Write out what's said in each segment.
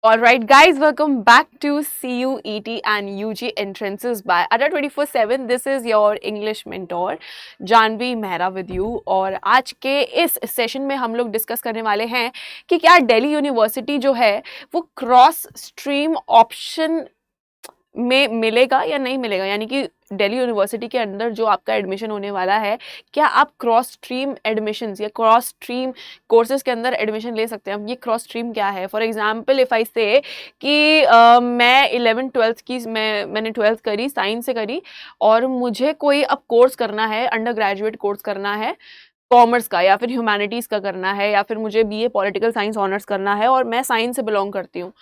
Alright, guys, welcome back to CUET and UG Entrances by Ada 24/7. This is your English mentor, Janvi Mehra with you. और आज के इस session में हम लोग डिस्कस करने वाले हैं कि क्या दिल्ली यूनिवर्सिटी जो है वो क्रॉस स्ट्रीम ऑप्शन में मिलेगा या नहीं मिलेगा, यानी कि दिल्ली यूनिवर्सिटी के अंदर जो आपका एडमिशन होने वाला है, क्या आप क्रॉस स्ट्रीम एडमिशन्स या क्रॉस स्ट्रीम कोर्सेज के अंदर एडमिशन ले सकते हैं। अब ये क्रॉस स्ट्रीम क्या है? फॉर एग्जांपल इफ़ आई से कि मैं 11th-12th की मैंने 12th करी, साइंस से करी, और मुझे कोई अब कोर्स करना है, अंडर ग्रेजुएट कोर्स करना है कॉमर्स का या फिर ह्यूमैनिटीज़ का करना है, या फिर मुझे बीए पॉलिटिकल साइंस ऑनर्स करना है और मैं साइंस से बिलोंग करती हूँ,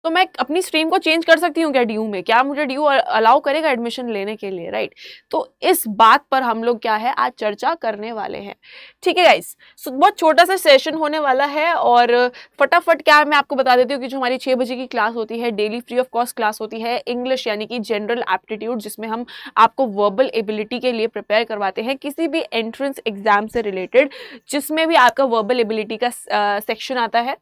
तो मैं अपनी स्ट्रीम को चेंज कर सकती हूँ क्या डीयू में? क्या मुझे डीयू अलाउ करेगा एडमिशन लेने के लिए, राइट? तो इस बात पर हम लोग क्या है आज चर्चा करने वाले हैं। ठीक है गाइस, सो बहुत छोटा सा सेशन होने वाला है और फटाफट क्या मैं आपको बता देती हूँ कि जो हमारी 6 बजे की क्लास होती है, daily free of cost class होती है इंग्लिश यानी कि जनरल एप्टीट्यूड, जिसमें हम आपको वर्बल एबिलिटी के लिए प्रिपेयर करवाते हैं किसी भी एंट्रेंस एग्जाम से रिलेटेड, जिसमें भी आपका वर्बल एबिलिटी का सेक्शन आता है।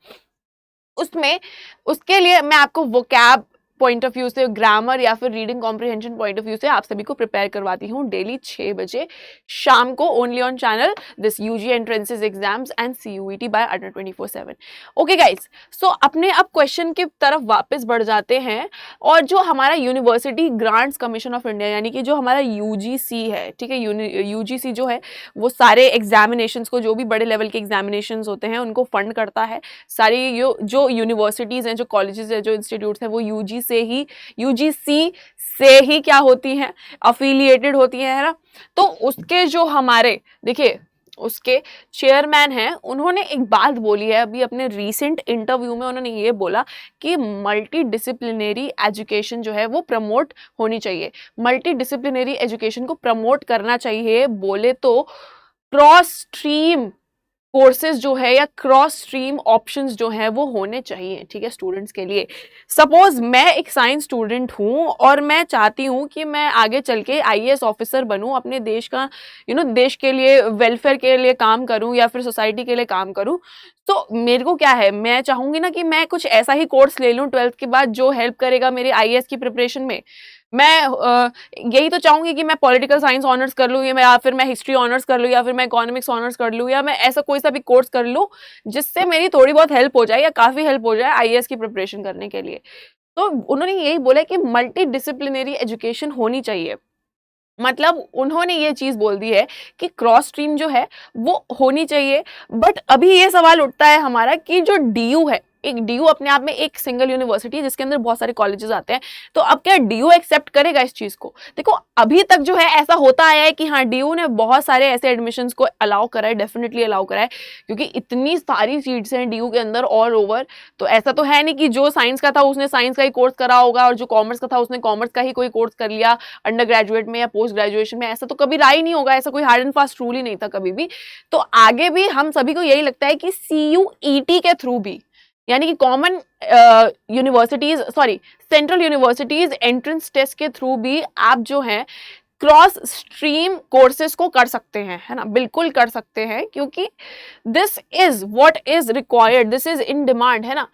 उसमें उसके लिए मैं आपको वोकैब पॉइंट ऑफ व्यू से, ग्रामर या फिर reading comprehension point of view से आप सभी को प्रिपेयर करवाती हूँ डेली 6 बजे शाम को, only on channel this UG entrances exams and CUET by Adda 24/7। Okay guys, so अपने अब क्वेश्चन की तरफ वापस बढ़ जाते हैं। और जो हमारा university grants commission of India यानी कि जो हमारा UGC है, ठीक है, UGC जो है वो सारे एग्जामिनेशंस को, जो भी बड़े लेवल के एग्जामिनेशंस होते हैं उनको फंड करता है। सारी जो यूनिवर्सिटीज़ हैं, जो कॉलेजेस हैं, जो इंस्टीट्यूट्स हैं, वो UGC से ही क्या होती हैं, अफिलिएटेड होती हैं, है ना। तो उसके जो हमारे देखिए उसके चेयरमैन हैं, उन्होंने एक बात बोली है अभी अपने रीसेंट इंटरव्यू में। उन्होंने ये बोला कि मल्टी डिसिप्लिनरी एजुकेशन जो है वो प्रमोट होनी चाहिए, मल्टी डिसिप्लिनरी एजुकेशन को प्रमोट करना चाहिए। बोले तो क्रॉस स्ट्रीम कोर्सेज जो है या क्रॉस स्ट्रीम ऑप्शंस जो हैं वो होने चाहिए, ठीक है, स्टूडेंट्स के लिए। सपोज मैं एक साइंस स्टूडेंट हूँ और मैं चाहती हूँ कि मैं आगे चल के IAS ऑफिसर बनूँ, अपने देश का देश के लिए, वेलफेयर के लिए काम करूँ या फिर सोसाइटी के लिए काम करूँ। तो मेरे को क्या है, मैं चाहूँगी ना कि मैं कुछ ऐसा ही कोर्स ले लूँ 12th के बाद जो हेल्प करेगा मेरे IAS की प्रिपरेशन में। मैं यही तो चाहूंगी कि मैं पॉलिटिकल साइंस ऑनर्स कर लूँ, या फिर मैं हिस्ट्री ऑनर्स कर लूँ, या फिर मैं इकोनॉमिक्स ऑनर्स कर लूँ, या मैं ऐसा कोई सा भी कोर्स कर लूँ जिससे मेरी थोड़ी बहुत हेल्प हो जाए या काफ़ी हेल्प हो जाए IAS की प्रिपरेशन करने के लिए। तो उन्होंने यही बोला कि मल्टी डिसिप्लिनरी एजुकेशन होनी चाहिए। मतलब उन्होंने ये चीज़ बोल दी है कि क्रॉस स्ट्रीम जो है वो होनी चाहिए। बट अभी ये सवाल उठता है हमारा कि जो DU है, एक DU अपने आप में एक सिंगल यूनिवर्सिटी है जिसके अंदर बहुत सारे कॉलेजेस आते हैं, तो अब क्या DU एक्सेप्ट करेगा इस चीज़ को? देखो अभी तक जो है ऐसा होता आया है कि हाँ, DU ने बहुत सारे ऐसे एडमिशन्स को अलाउ करा है, डेफिनेटली अलाउ करा है, क्योंकि इतनी सारी सीट्स हैं DU के अंदर ऑल ओवर। तो ऐसा तो है नहीं कि जो साइंस का था उसने साइंस का ही कोर्स करा होगा और जो कॉमर्स का था उसने कॉमर्स का ही कोई कोर्स कर लिया अंडर ग्रेजुएट में या पोस्ट ग्रेजुएशन में। ऐसा तो कभी रहा ही नहीं होगा, ऐसा कोई हार्ड एंड फास्ट रूल ही नहीं था कभी भी। तो आगे भी हम सभी को यही लगता है कि CUET के थ्रू भी, यानी कि common universities, sorry central universities entrance test के थ्रू भी आप जो हैं क्रॉस स्ट्रीम कोर्सेज को कर सकते हैं, है ना, बिल्कुल कर सकते हैं, क्योंकि this is what is required, this is in demand, है ना।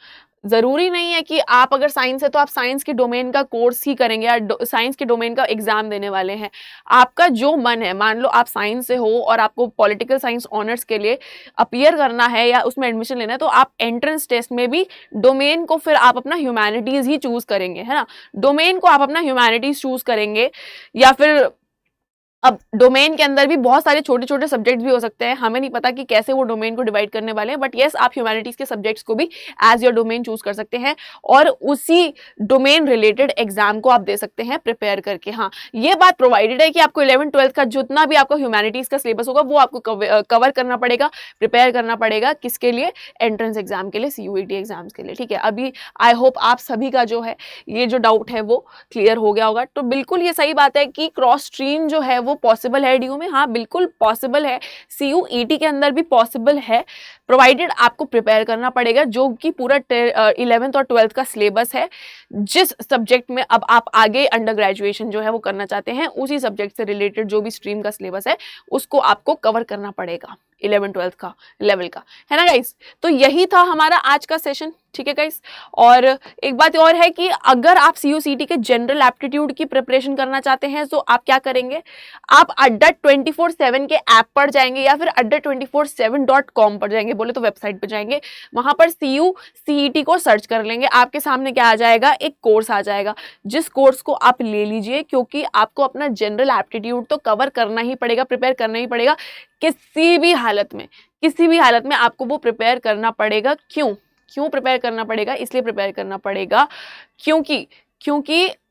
ज़रूरी नहीं है कि आप अगर साइंस है तो आप साइंस के डोमेन का कोर्स ही करेंगे या साइंस के डोमेन का एग्जाम देने वाले हैं। आपका जो मन है, मान लो आप साइंस से हो और आपको पॉलिटिकल साइंस ऑनर्स के लिए अपीयर करना है या उसमें एडमिशन लेना है, तो आप एंट्रेंस टेस्ट में भी डोमेन को फिर आप अपना ह्यूमैनिटीज़ ही चूज़ करेंगे, है ना। डोमेन को आप अपना ह्यूमैनिटीज़ चूज़ करेंगे, या फिर अब डोमेन के अंदर भी बहुत सारे छोटे छोटे सब्जेक्ट्स भी हो सकते हैं, हमें नहीं पता कि कैसे वो डोमेन को डिवाइड करने वाले हैं, बट येस आप ह्यूमैनिटीज़ के सब्जेक्ट्स को भी एज योर डोमेन चूज कर सकते हैं और उसी डोमेन रिलेटेड एग्जाम को आप दे सकते हैं प्रिपेयर करके। हाँ, ये बात प्रोवाइडेड है कि आपको 11th-12th का जितना भी आपका ह्यूमैनिटीज़ का सिलेबस होगा वो आपको कवर करना पड़ेगा, प्रिपेयर करना पड़ेगा, किसके लिए? एंट्रेंस एग्जाम के लिए, CUET एग्जाम्स के लिए, ठीक है। अभी आई होप आप सभी का जो है ये जो डाउट है वो क्लियर हो गया होगा। तो बिल्कुल ये सही बात है कि क्रॉस स्ट्रीम जो है वो पॉसिबल है DU में, हाँ बिल्कुल पॉसिबल है, CUET के अंदर भी पॉसिबल है, प्रोवाइडेड आपको प्रिपेयर करना पड़ेगा, जो कि पूरा 11th और 12th का सिलेबस है। जिस सब्जेक्ट में अब आप आगे अंडर ग्रेजुएशन जो है वो करना चाहते हैं, उसी सब्जेक्ट से रिलेटेड जो भी स्ट्रीम का सिलेबस है उसको आपको कवर करना पड़ेगा 11th-12th का लेवल का, है ना गाइस। तो यही था हमारा आज का सेशन। ठीक है गाइस। और एक बात और है कि अगर आप CUCT के जनरल एप्टीट्यूड की प्रिपरेशन करना चाहते हैं तो आप क्या करेंगे, आप अड्डा 24/7 के ऐप पर जाएंगे या फिर adda247.com पर जाएंगे, बोले तो वेबसाइट पर जाएंगे, वहां पर CUCET को सर्च कर लेंगे, आपके सामने क्या आ जाएगा, एक कोर्स आ जाएगा, जिस कोर्स को आप ले लीजिए, क्योंकि आपको अपना जनरल एप्टीट्यूड तो कवर करना ही पड़ेगा, प्रिपेयर करना ही पड़ेगा, किसी भी हालत में आपको वो प्रिपेयर करना पड़ेगा। क्यों प्रिपेयर करना पड़ेगा, इसलिए प्रिपेयर करना पड़ेगा क्योंकि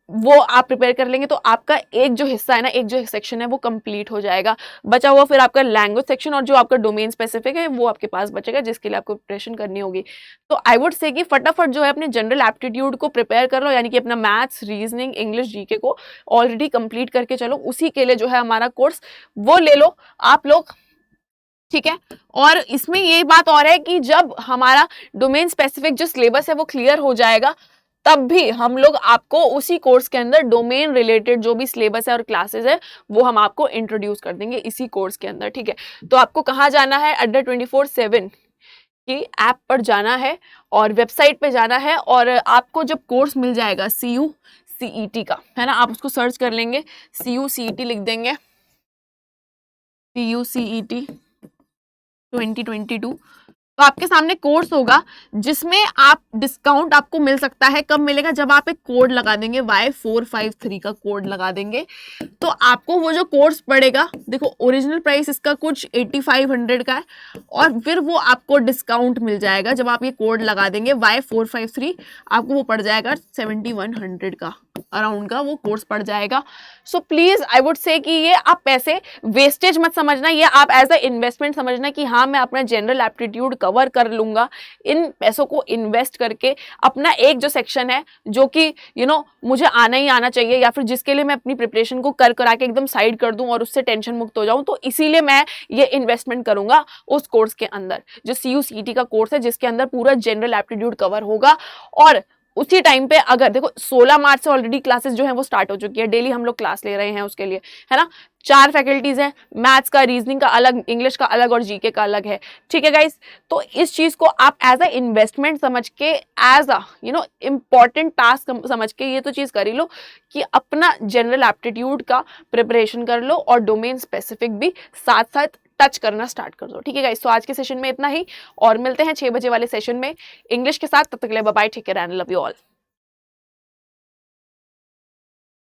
वो आप प्रिपेयर कर लेंगे तो आपका एक जो हिस्सा है ना, एक जो सेक्शन है वो कंप्लीट हो जाएगा, बचा हुआ फिर आपका लैंग्वेज सेक्शन और जो आपका डोमेन स्पेसिफिक है वो आपके पास बचेगा, जिसके लिए आपको प्रिपरेशन करनी होगी। तो आई वुड से कि फटाफट जो है अपने जनरल एप्टीट्यूड को प्रिपेयर कर लो, यानी कि अपना मैथ्स, रीजनिंग, इंग्लिश, जीके को ऑलरेडी कंप्लीट करके चलो, उसी के लिए जो है हमारा कोर्स वो ले लो आप लोग, ठीक है। और इसमें ये बात और है कि जब हमारा डोमेन स्पेसिफिक जो सिलेबस है वो क्लियर हो जाएगा, तब भी हम लोग आपको उसी कोर्स के अंदर डोमेन रिलेटेड जो भी सिलेबस है और क्लासेस है वो हम आपको इंट्रोड्यूस कर देंगे इसी कोर्स के अंदर, ठीक है। तो आपको कहाँ जाना है, adda247 की ऐप पर जाना है और वेबसाइट पे जाना है, और आपको जब कोर्स मिल जाएगा CUCET का, है ना, आप उसको सर्च कर लेंगे, CUCET लिख देंगे, CUCET 2022, तो आपके सामने कोर्स होगा जिसमें आप डिस्काउंट आपको मिल सकता है। कब मिलेगा, जब आप एक कोड लगा देंगे, Y453 का कोड लगा देंगे, तो आपको वो जो कोर्स पड़ेगा, देखो ओरिजिनल प्राइस इसका कुछ 8500 का है, और फिर वो आपको डिस्काउंट मिल जाएगा जब आप ये कोड लगा देंगे Y453, आपको वो पड़ जाएगा 7100 का अराउंड का वो कोर्स पड़ जाएगा। So please I would say कि ये आप पैसे वेस्टेज मत समझना, ये आप एज अ इन्वेस्टमेंट समझना कि हाँ मैं अपना जनरल एप्टीट्यूड कवर कर लूंगा, इन पैसों को इन्वेस्ट करके अपना एक जो सेक्शन है जो कि मुझे आना ही आना चाहिए, या फिर जिसके लिए मैं अपनी प्रिपरेशन को कर करा के एकदम साइड कर दूं और उससे टेंशन मुक्त हो जाऊं, तो इसीलिए मैं ये इन्वेस्टमेंट करूंगा उस कोर्स के अंदर, जो CUCET का कोर्स है, जिसके अंदर पूरा जनरल एप्टीट्यूड कवर होगा। और उसी टाइम पे अगर देखो 16 मार्च से ऑलरेडी क्लासेस जो है वो स्टार्ट हो चुकी है, डेली हम लोग क्लास ले रहे हैं उसके लिए, है ना, 4 फैकल्टीज हैं, मैथ्स का, रीजनिंग का अलग, इंग्लिश का अलग और जीके का अलग है, ठीक है गाइस। तो इस चीज को आप एज अ इन्वेस्टमेंट समझ के, एज अ इंपॉर्टेंट टास्क समझ के ये तो चीज कर ही लो कि अपना जनरल एप्टीट्यूड का प्रिपरेशन कर लो और डोमेन स्पेसिफिक भी साथ साथ टच करना स्टार्ट कर दो, ठीक है गाइस। तो आज के सेशन में इतना ही, और मिलते हैं 6 बजे वाले सेशन में इंग्लिश के साथ, तब तक के लिए bye bye, take care and love you all.